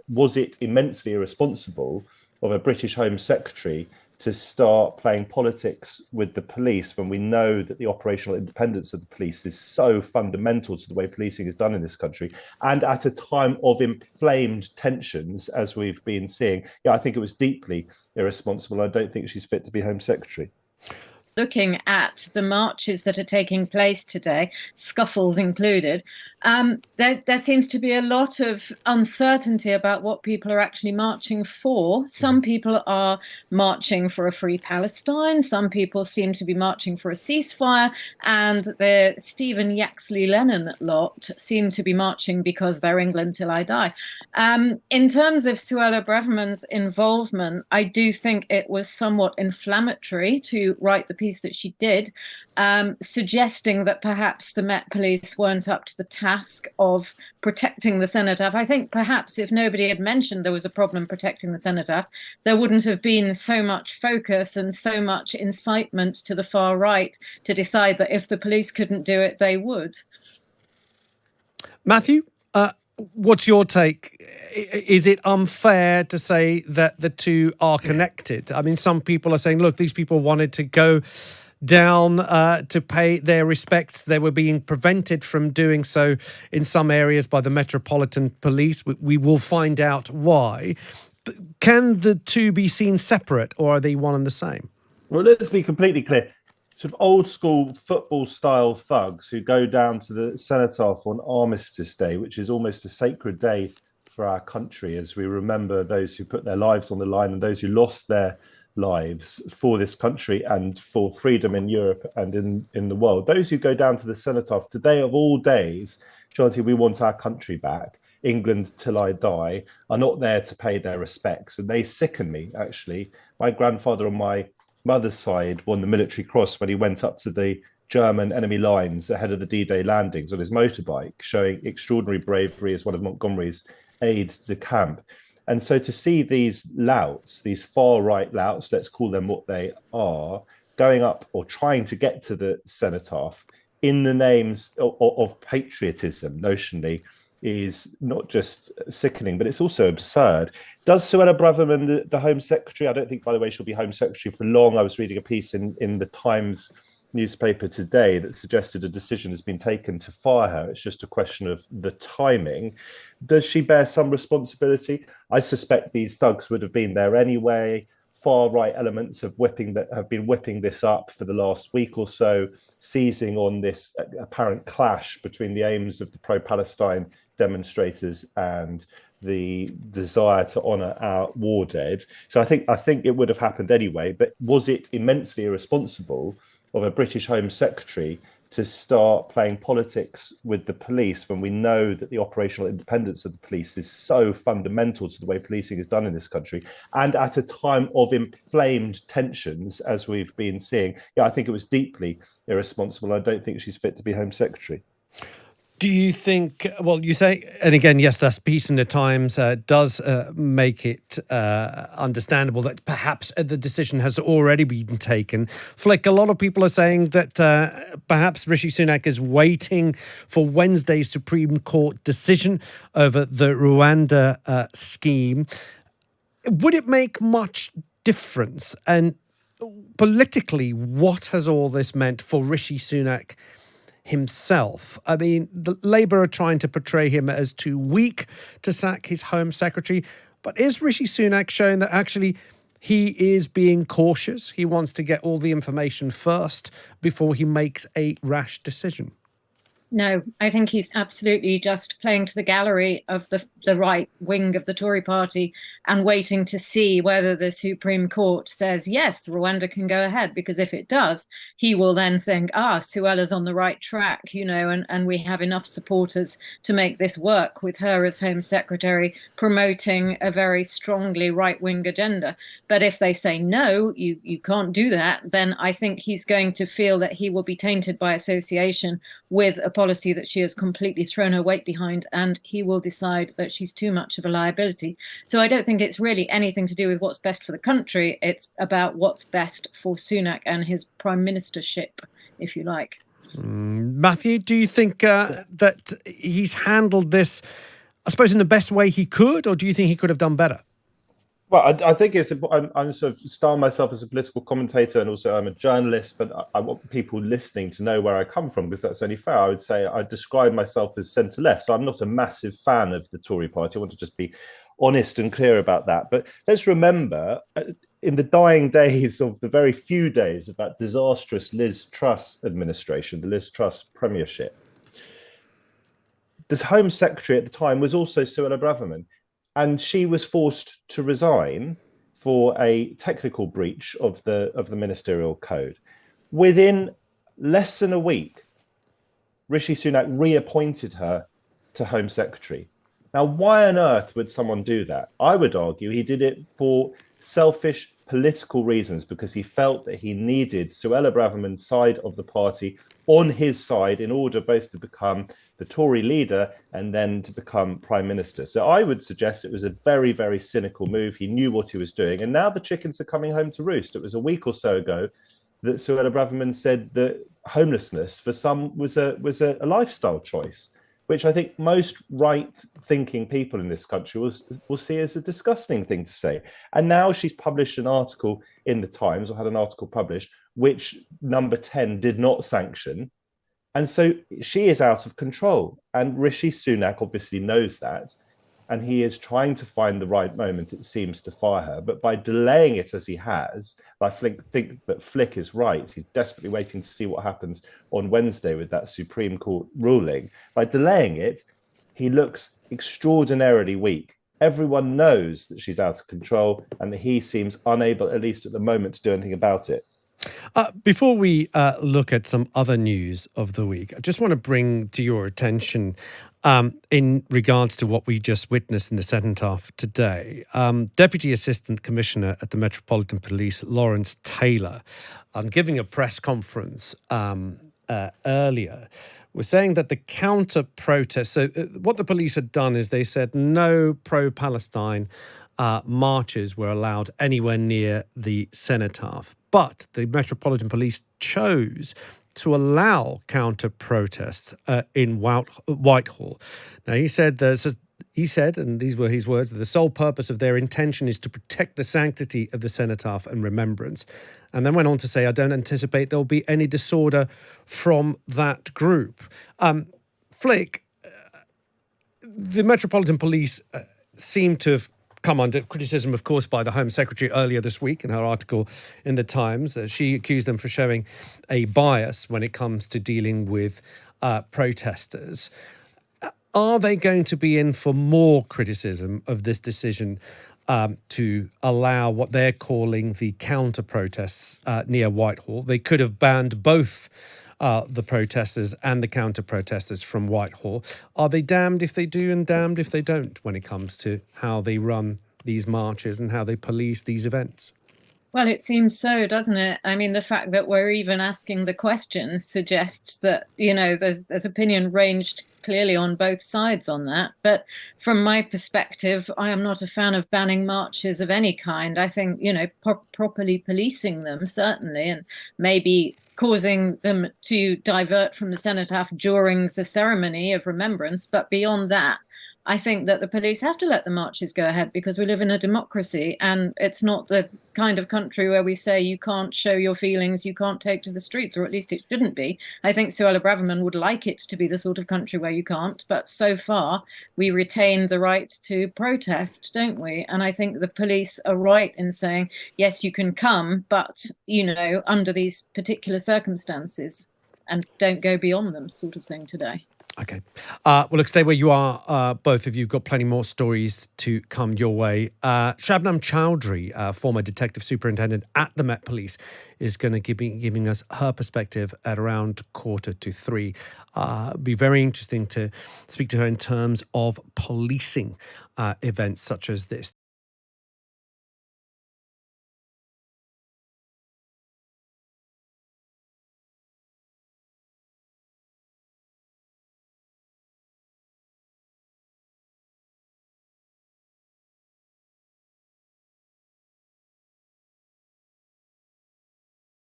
was it immensely irresponsible of a British Home Secretary to start playing politics with the police when we know that the operational independence of the police is so fundamental to the way policing is done in this country, and at a time of inflamed tensions, as we've been seeing? Yeah, I think it was deeply irresponsible. I don't think she's fit to be Home Secretary. Looking at the marches that are taking place today, scuffles included, there seems to be a lot of uncertainty about what people are actually marching for. Some people are marching for a free Palestine. Some people seem to be marching for a ceasefire. And the Stephen Yaxley Lennon lot seem to be marching because they're England till I die. In terms of Suella Braverman's involvement, I do think it was somewhat inflammatory to write the piece that she did, suggesting that perhaps the Met Police weren't up to the task of protecting the cenotaph. I think perhaps if nobody had mentioned there was a problem protecting the cenotaph, there wouldn't have been so much focus and so much incitement to the far right to decide that if the police couldn't do it, they would. Matthew, what's your take? Is it unfair to say that the two are connected? I mean, some people are saying, look, these people wanted to go down to pay their respects. They were being prevented from doing so in some areas by the Metropolitan Police. We will find out why. Can the two be seen separate, or are they one and the same? Well, let's be completely clear. Sort of old school football style thugs who go down to the cenotaph on Armistice Day, which is almost a sacred day for our country, as we remember those who put their lives on the line and those who lost their lives for this country and for freedom in Europe and in the world. Those who go down to the cenotaph today of all days, chanting, "We want our country back, England till I die," are not there to pay their respects. And they sicken me, actually. My grandfather on my mother's side won the Military Cross when he went up to the German enemy lines ahead of the D-Day landings on his motorbike, showing extraordinary bravery as one of Montgomery's aides de camp. And so to see these louts, these far-right louts, let's call them what they are, going up or trying to get to the cenotaph in the names of patriotism, notionally, is not just sickening, but it's also absurd. Does Suella Braverman, the Home Secretary, I don't think, by the way, she'll be Home Secretary for long. I was reading a piece in the Times newspaper today that suggested a decision has been taken to fire her. It's just a question of the timing. Does she bear some responsibility? I suspect these thugs would have been there anyway. Far-right elements of have been whipping this up for the last week or so, seizing on this apparent clash between the aims of the pro-Palestine demonstrators and the desire to honour our war dead. So I think it would have happened anyway. But was it immensely irresponsible of a British Home Secretary to start playing politics with the police when we know that the operational independence of the police is so fundamental to the way policing is done in this country, and at a time of inflamed tensions, as we've been seeing? Yeah, I think it was deeply irresponsible. I don't think she's fit to be Home Secretary. Do you think, well, you say, and again, yes, that piece in the Times does make it understandable that perhaps the decision has already been taken. Flic, a lot of people are saying that perhaps Rishi Sunak is waiting for Wednesday's Supreme Court decision over the Rwanda scheme. Would it make much difference? And politically, what has all this meant for Rishi Sunak himself? I mean, the Labour are trying to portray him as too weak to sack his Home Secretary. But is Rishi Sunak showing that actually he is being cautious? He wants to get all the information first before he makes a rash decision? No, I think he's absolutely just playing to the gallery of the right wing of the Tory party and waiting to see whether the Supreme Court says, yes, Rwanda can go ahead. Because if it does, he will then think, Suella's on the right track, and we have enough supporters to make this work with her as Home Secretary promoting a very strongly right-wing agenda. But if they say, no, you can't do that, then I think he's going to feel that he will be tainted by association with a policy that she has completely thrown her weight behind, and he will decide that she's too much of a liability. So I don't think it's really anything to do with what's best for the country. It's about what's best for Sunak and his prime ministership, if you like. Matthew, do you think that he's handled this I suppose, in the best way he could, or do you think he could have done better? Well, I think I'm sort of style myself as a political commentator, and also I'm a journalist, but I want people listening to know where I come from, because that's only fair. I would say I describe myself as centre-left, so I'm not a massive fan of the Tory party. I want to just be honest and clear about that. But let's remember, in the dying days of the very few days of that disastrous Liz Truss administration, the Liz Truss premiership, the Home Secretary at the time was also Suella Braverman, and she was forced to resign for a technical breach of the ministerial code. Within less than a week, Rishi Sunak reappointed her to Home Secretary. Now, why on earth would someone do that? I would argue he did it for selfish political reasons, because he felt that he needed Suella Braverman's side of the party on his side in order both to become the Tory leader and then to become Prime Minister. So I would suggest it was a very, very cynical move. He knew what he was doing. And now the chickens are coming home to roost. It was a week or so ago that Suella Braverman said that homelessness for some was a lifestyle choice, which I think most right-thinking people in this country will see as a disgusting thing to say. And now she's published an article in the Times, or had an article published, which Number 10 did not sanction. And so she is out of control. And Rishi Sunak obviously knows that. And he is trying to find the right moment, it seems, to fire her. But by delaying it as he has, I think that Flic is right. He's desperately waiting to see what happens on Wednesday with that Supreme Court ruling. By delaying it, he looks extraordinarily weak. Everyone knows that she's out of control, and that he seems unable, at least at the moment, to do anything about it. Before we look at some other news of the week, I just want to bring to your attention, in regards to what we just witnessed in the Cenotaph today, Deputy Assistant Commissioner at the Metropolitan Police, Lawrence Taylor, giving a press conference earlier, was saying that the counter-protest, so what the police had done is they said no pro-Palestine marches were allowed anywhere near the Cenotaph. But the Metropolitan Police chose to allow counter-protests in Whitehall. Now, he said, and these were his words, that the sole purpose of their intention is to protect the sanctity of the Cenotaph and remembrance. And then went on to say, I don't anticipate there'll be any disorder from that group. Flic, the Metropolitan Police seem to have come under criticism, of course, by the Home Secretary earlier this week in her article in the Times. She accused them for showing a bias when it comes to dealing with protesters. Are they going to be in for more criticism of this decision to allow what they're calling the counter-protests near Whitehall? They could have banned both the protesters and the counter-protesters from Whitehall. Are they damned if they do and damned if they don't when it comes to how they run these marches and how they police these events? Well, it seems so, doesn't it? I mean, the fact that we're even asking the question suggests that, there's opinion ranged clearly on both sides on that. But from my perspective, I am not a fan of banning marches of any kind. I think, properly policing them, certainly, and maybe causing them to divert from the Cenotaph during the ceremony of remembrance. But beyond that, I think that the police have to let the marches go ahead, because we live in a democracy, and it's not the kind of country where we say you can't show your feelings, you can't take to the streets, or at least it shouldn't be. I think Suella Braverman would like it to be the sort of country where you can't, but so far we retain the right to protest, don't we? And I think the police are right in saying, yes, you can come, but, under these particular circumstances, and don't go beyond them, sort of thing today. Okay. Well, look, stay where you are. Both of you got plenty more stories to come your way. Shabnam Chowdhury, former detective superintendent at the Met Police, is going to be giving us her perspective at around 2:45. It'll be very interesting to speak to her in terms of policing events such as this.